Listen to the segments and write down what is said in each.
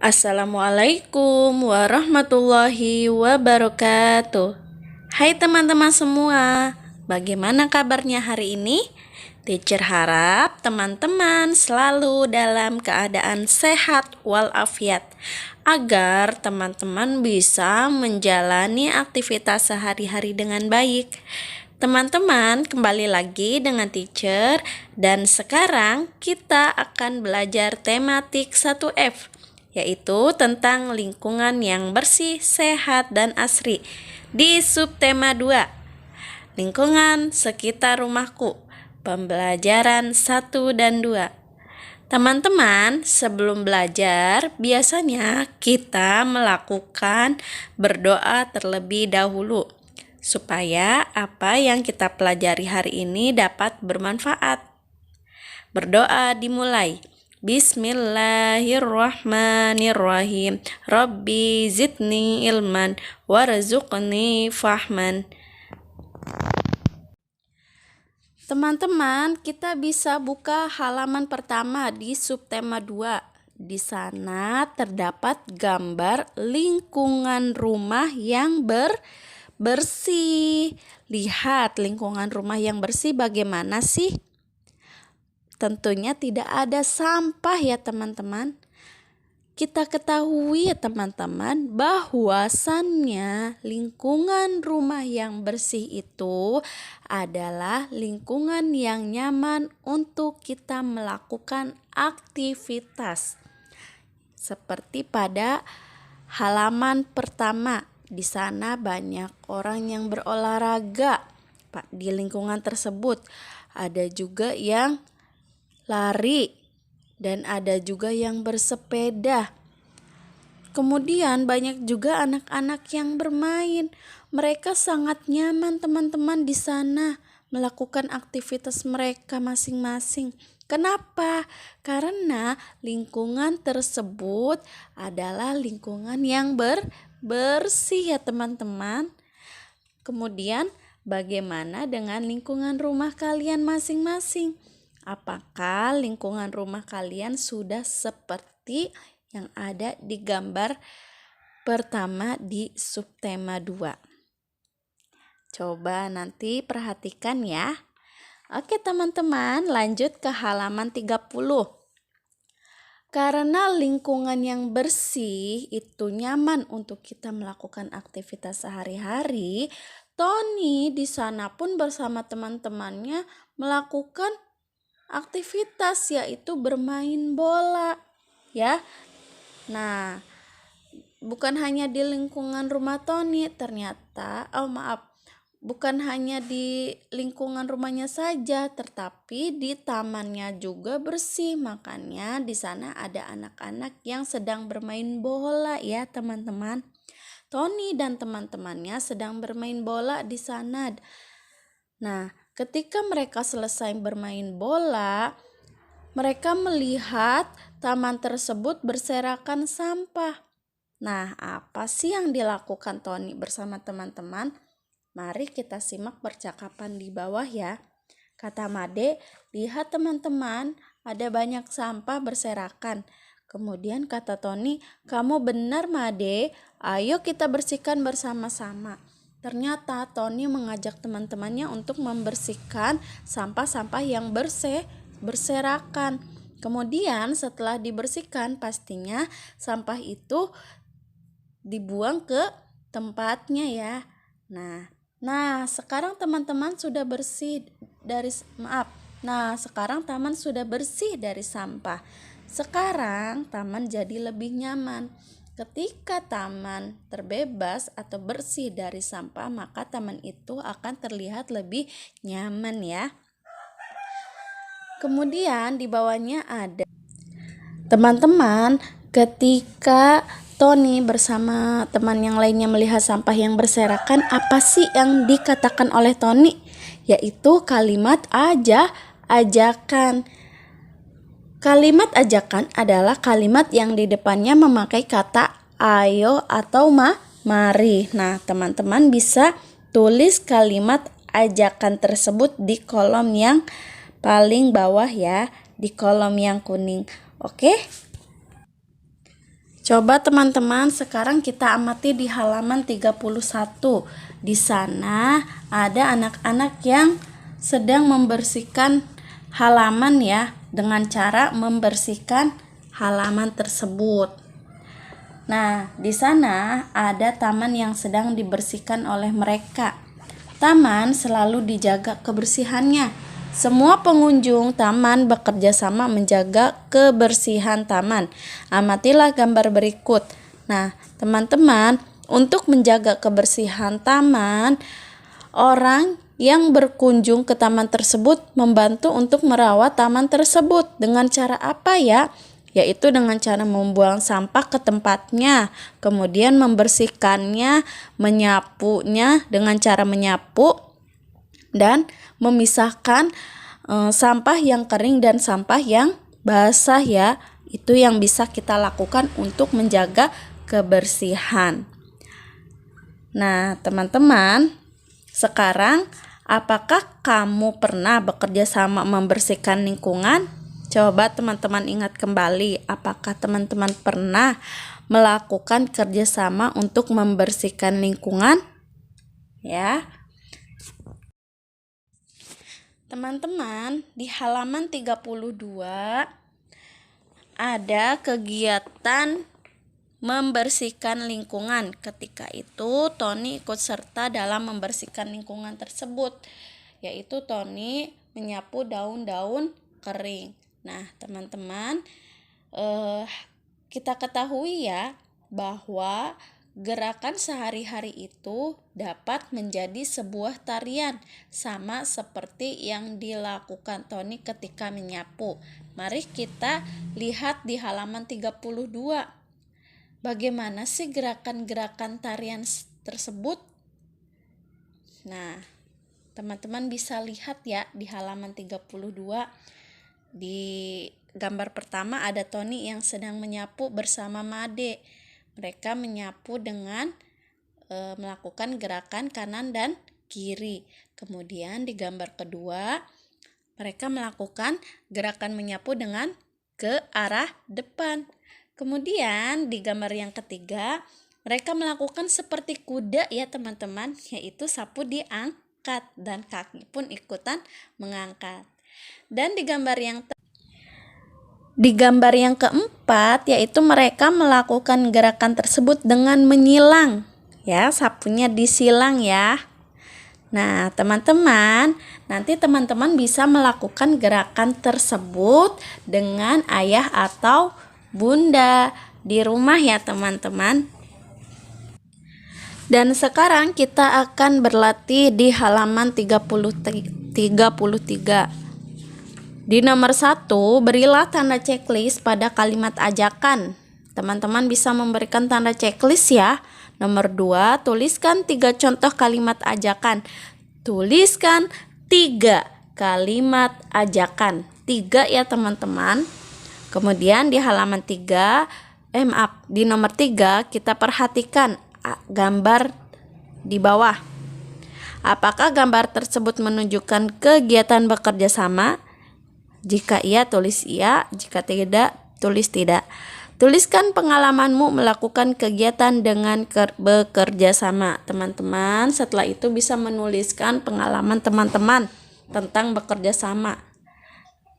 Assalamualaikum warahmatullahi wabarakatuh. Hai teman-teman semua, bagaimana kabarnya hari ini? Teacher harap teman-teman selalu dalam keadaan sehat walafiat agar teman-teman bisa menjalani aktivitas sehari-hari dengan baik. Teman-teman, kembali lagi dengan teacher dan sekarang kita akan belajar tematik 1F, yaitu tentang lingkungan yang bersih, sehat, dan asri di subtema 2, lingkungan sekitar rumahku, pembelajaran 1 dan 2. Teman-teman, sebelum belajar, biasanya kita melakukan berdoa terlebih dahulu supaya apa yang kita pelajari hari ini dapat bermanfaat. Berdoa dimulai. Bismillahirrahmanirrahim. Rabbi zidni ilman warzuqni fahman. Teman-teman, kita bisa buka halaman pertama di subtema 2. Di sana terdapat gambar lingkungan rumah yang bersih. Lihat lingkungan rumah yang bersih bagaimana sih? Tentunya tidak ada sampah ya teman-teman. Kita ketahui ya teman-teman bahwasannya lingkungan rumah yang bersih itu adalah lingkungan yang nyaman untuk kita melakukan aktivitas. Seperti pada halaman pertama, di sana banyak orang yang berolahraga. Di lingkungan tersebut ada juga yang lari dan ada juga yang bersepeda. Kemudian banyak juga anak-anak yang bermain. Mereka sangat nyaman teman-teman di sana melakukan aktivitas mereka masing-masing. Kenapa? Karena lingkungan tersebut adalah lingkungan yang bersih ya teman-teman. Kemudian bagaimana dengan lingkungan rumah kalian masing-masing? Apakah lingkungan rumah kalian sudah seperti yang ada di gambar pertama di subtema 2? Coba nanti perhatikan ya. Oke teman-teman, lanjut ke halaman 30. Karena lingkungan yang bersih itu nyaman untuk kita melakukan aktivitas sehari-hari, Tony di sana pun bersama teman-temannya melakukan aktivitas, yaitu bermain bola ya. Nah, bukan hanya di lingkungan rumah Tony, bukan hanya di lingkungan rumahnya saja, tetapi di tamannya juga bersih. Makanya di sana ada anak-anak yang sedang bermain bola ya teman-teman. Tony dan teman-temannya sedang bermain bola di sana. Nah, ketika mereka selesai bermain bola, mereka melihat taman tersebut berserakan sampah. Nah, apa sih yang dilakukan Tony bersama teman-teman? Mari kita simak percakapan di bawah ya. Kata Made, lihat teman-teman, ada banyak sampah berserakan. Kemudian kata Tony, kamu benar Made, ayo kita bersihkan bersama-sama. Ternyata Tony mengajak teman-temannya untuk membersihkan sampah-sampah yang berserakan. Kemudian setelah dibersihkan, pastinya sampah itu dibuang ke tempatnya ya. Nah, sekarang teman-teman sudah bersih sekarang taman sudah bersih dari sampah. Sekarang taman jadi lebih nyaman. Ketika taman terbebas atau bersih dari sampah, maka taman itu akan terlihat lebih nyaman ya. Kemudian di bawahnya ada teman-teman, ketika Tony bersama teman yang lainnya melihat sampah yang berserakan, apa sih yang dikatakan oleh Tony? Yaitu kalimat ajakan. Kalimat ajakan adalah kalimat yang di depannya memakai kata ayo atau mari. Nah, teman-teman bisa tulis kalimat ajakan tersebut di kolom yang paling bawah ya, di kolom yang kuning. Oke? Coba teman-teman sekarang kita amati di halaman 31. Di sana ada anak-anak yang sedang membersihkan halaman ya, dengan cara membersihkan halaman tersebut. Nah, di sana ada taman yang sedang dibersihkan oleh mereka. Taman selalu dijaga kebersihannya. Semua pengunjung taman bekerja sama menjaga kebersihan taman. Amatilah gambar berikut. Nah, teman-teman, untuk menjaga kebersihan taman, orang yang berkunjung ke taman tersebut membantu untuk merawat taman tersebut. Dengan cara apa ya? Yaitu dengan cara membuang sampah ke tempatnya, kemudian membersihkannya, menyapunya dengan cara menyapu, dan memisahkan sampah yang kering dan sampah yang basah ya. Itu yang bisa kita lakukan untuk menjaga kebersihan. Nah, teman-teman, sekarang apakah kamu pernah bekerja sama membersihkan lingkungan? Coba teman-teman ingat kembali, apakah teman-teman pernah melakukan kerjasama untuk membersihkan lingkungan? Ya. Teman-teman, di halaman 32 ada kegiatan membersihkan lingkungan. Ketika itu Tony ikut serta dalam membersihkan lingkungan tersebut, yaitu Tony menyapu daun-daun kering. Nah, teman-teman, kita ketahui ya bahwa gerakan sehari-hari itu dapat menjadi sebuah tarian, sama seperti yang dilakukan Tony ketika menyapu. Mari kita lihat di halaman 32. Bagaimana sih gerakan-gerakan tarian tersebut? Nah, teman-teman bisa lihat ya di halaman 32. Di gambar pertama ada Tony yang sedang menyapu bersama Made. Mereka menyapu dengan melakukan gerakan kanan dan kiri. Kemudian di gambar kedua, mereka melakukan gerakan menyapu dengan ke arah depan. Kemudian di gambar yang ketiga, mereka melakukan seperti kuda ya teman-teman, yaitu sapu diangkat dan kaki pun ikutan mengangkat. Dan di gambar yang keempat, yaitu mereka melakukan gerakan tersebut dengan menyilang. Ya, sapunya disilang ya. Nah, teman-teman, nanti teman-teman bisa melakukan gerakan tersebut dengan ayah atau bunda di rumah ya, teman-teman. Dan sekarang kita akan berlatih di halaman 33. Di nomor 1, berilah tanda checklist pada kalimat ajakan. Teman-teman bisa memberikan tanda checklist ya. Nomor 2, tuliskan 3 contoh kalimat ajakan. Tuliskan 3 kalimat ajakan. 3 ya teman-teman. Kemudian di halaman 3, di nomor 3 kita perhatikan gambar di bawah. Apakah gambar tersebut menunjukkan kegiatan bekerja sama? Jika iya, tulis iya. Jika tidak, tulis tidak. Tuliskan pengalamanmu melakukan kegiatan dengan bekerja sama. Teman-teman, setelah itu bisa menuliskan pengalaman teman-teman tentang bekerja sama.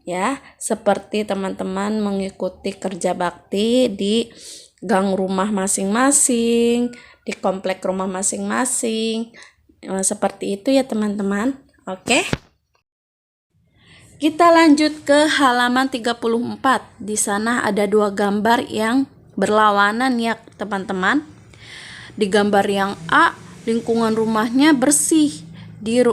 Ya, seperti teman-teman mengikuti kerja bakti di gang rumah masing-masing, di komplek rumah masing-masing. Seperti itu ya teman-teman. Oke. Kita lanjut ke halaman 34. Di sana ada 2 gambar yang berlawanan ya teman-teman. Di gambar yang A, lingkungan rumahnya bersih. Di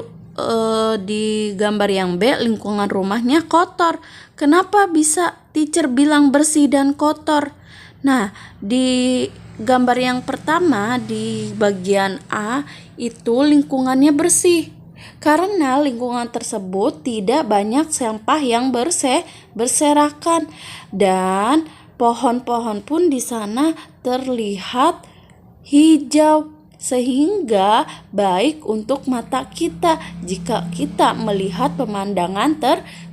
gambar yang B, lingkungan rumahnya kotor. Kenapa bisa teacher bilang bersih dan kotor? Nah, di gambar yang pertama di bagian A itu lingkungannya bersih. Karena lingkungan tersebut tidak banyak sampah yang berserakan dan pohon-pohon pun di sana terlihat hijau. sehingga baik untuk mata kita jika kita melihat pemandangan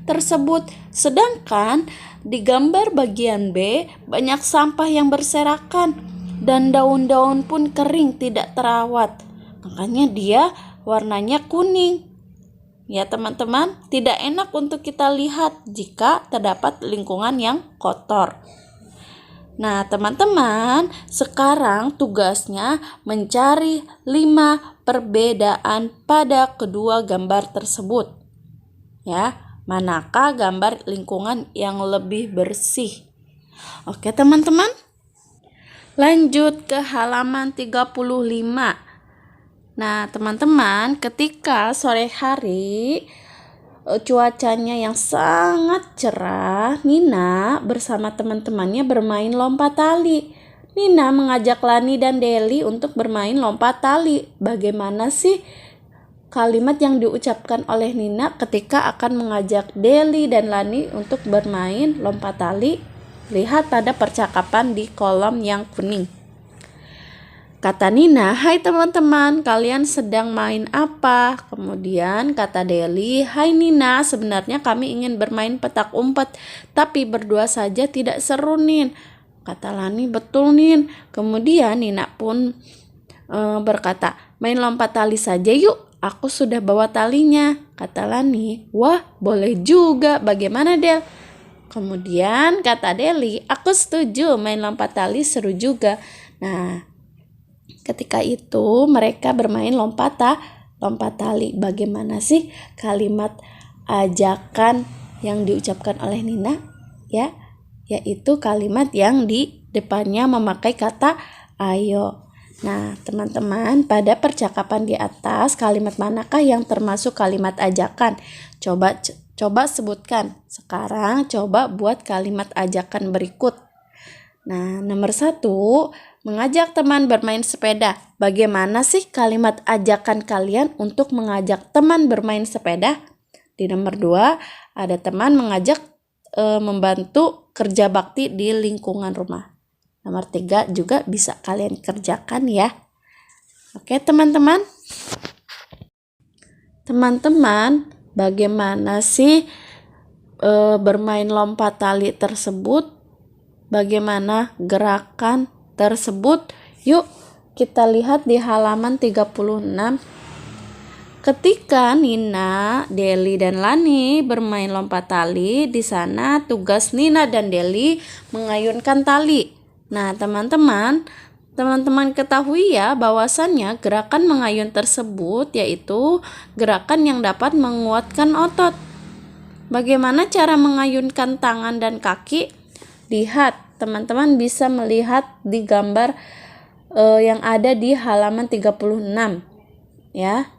tersebut. Sedangkan di gambar bagian B banyak sampah yang berserakan dan daun-daun pun kering tidak terawat. Makanya dia warnanya kuning. Ya teman-teman, tidak enak untuk kita lihat jika terdapat lingkungan yang kotor. Nah teman-teman, sekarang tugasnya mencari 5 perbedaan pada kedua gambar tersebut. Ya, manakah gambar lingkungan yang lebih bersih? Oke teman-teman, lanjut ke halaman 35. Nah teman-teman, ketika sore hari cuacanya yang sangat cerah, Nina bersama teman-temannya bermain lompat tali. Nina mengajak Lani dan Deli untuk bermain lompat tali. Bagaimana sih kalimat yang diucapkan oleh Nina ketika akan mengajak Deli dan Lani untuk bermain lompat tali? Lihat pada percakapan di kolom yang kuning. Kata Nina, "Hai teman-teman, kalian sedang main apa?" Kemudian kata Deli, "Hai Nina, sebenarnya kami ingin bermain petak umpet, tapi berdua saja tidak seru, Nin." Kata Lani, "Betul, Nin." Kemudian Nina pun berkata, "Main lompat tali saja yuk, aku sudah bawa talinya." Kata Lani, "Wah, boleh juga. Bagaimana, Del?" Kemudian kata Deli, "Aku setuju, main lompat tali seru juga." Nah, ketika itu mereka bermain lompat tali. Bagaimana sih kalimat ajakan yang diucapkan oleh Nina? Ya, yaitu kalimat yang di depannya memakai kata ayo. Nah, teman-teman, pada percakapan di atas kalimat manakah yang termasuk kalimat ajakan? Coba sebutkan. Sekarang coba buat kalimat ajakan berikut. Nah, nomor 1, mengajak teman bermain sepeda. Bagaimana sih kalimat ajakan kalian untuk mengajak teman bermain sepeda? Di nomor 2, ada teman mengajak membantu kerja bakti di lingkungan rumah. Nomor 3 juga bisa kalian kerjakan ya. Oke teman-teman. Teman-teman, bagaimana sih bermain lompat tali tersebut? Bagaimana gerakan tersebut? Yuk kita lihat di halaman 36. Ketika Nina, Deli, dan Lani bermain lompat tali, di sana tugas Nina dan Deli mengayunkan tali. Nah teman-teman ketahui ya bahwasannya gerakan mengayun tersebut yaitu gerakan yang dapat menguatkan otot. Bagaimana cara mengayunkan tangan dan kaki? Lihat, teman-teman bisa melihat di gambar yang ada di halaman 36 ya.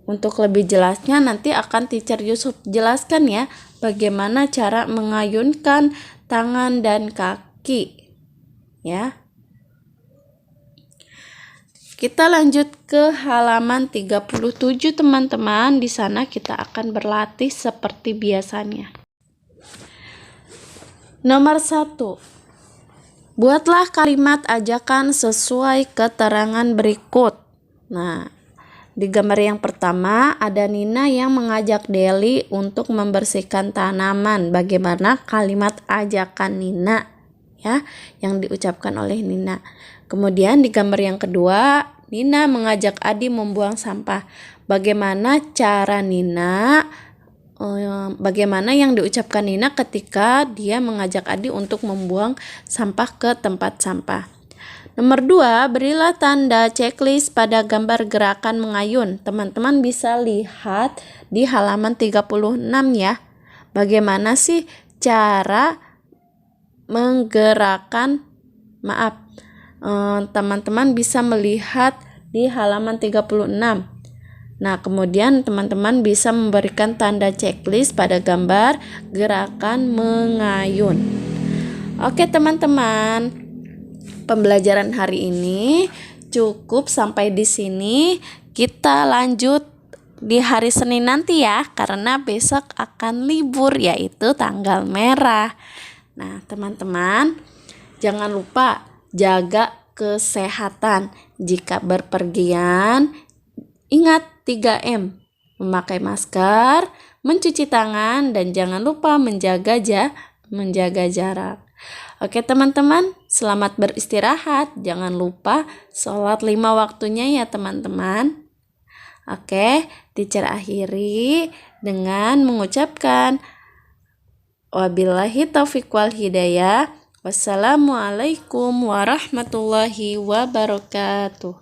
Untuk lebih jelasnya nanti akan Teacher Yusuf jelaskan ya bagaimana cara mengayunkan tangan dan kaki ya. Kita lanjut ke halaman 37 teman-teman. Di sana kita akan berlatih seperti biasanya. Nomor 1, buatlah kalimat ajakan sesuai keterangan berikut. Nah, di gambar yang pertama ada Nina yang mengajak Deli untuk membersihkan tanaman. Bagaimana kalimat ajakan Nina ya yang diucapkan oleh Nina. Kemudian di gambar yang kedua, Nina mengajak Adi membuang sampah. Bagaimana cara Nina? Bagaimana yang diucapkan Nina ketika dia mengajak Adi untuk membuang sampah ke tempat sampah. Nomor 2, berilah tanda checklist pada gambar gerakan mengayun. Teman-teman bisa lihat di halaman 36 ya. Bagaimana sih cara menggerakkan, teman-teman bisa melihat di halaman 36. Nah, kemudian teman-teman bisa memberikan tanda checklist pada gambar gerakan mengayun. Oke teman-teman, pembelajaran hari ini cukup sampai di sini. Kita lanjut di hari Senin nanti ya, karena besok akan libur yaitu tanggal merah. Nah, teman-teman, jangan lupa jaga kesehatan. Jika berpergian, ingat 3M. Memakai masker, mencuci tangan, dan jangan lupa menjaga jarak. Oke teman-teman, selamat beristirahat. Jangan lupa sholat 5 waktunya ya teman-teman. Oke, teacher akhiri dengan mengucapkan wabillahi taufiq wal hidayah. Wassalamualaikum warahmatullahi wabarakatuh.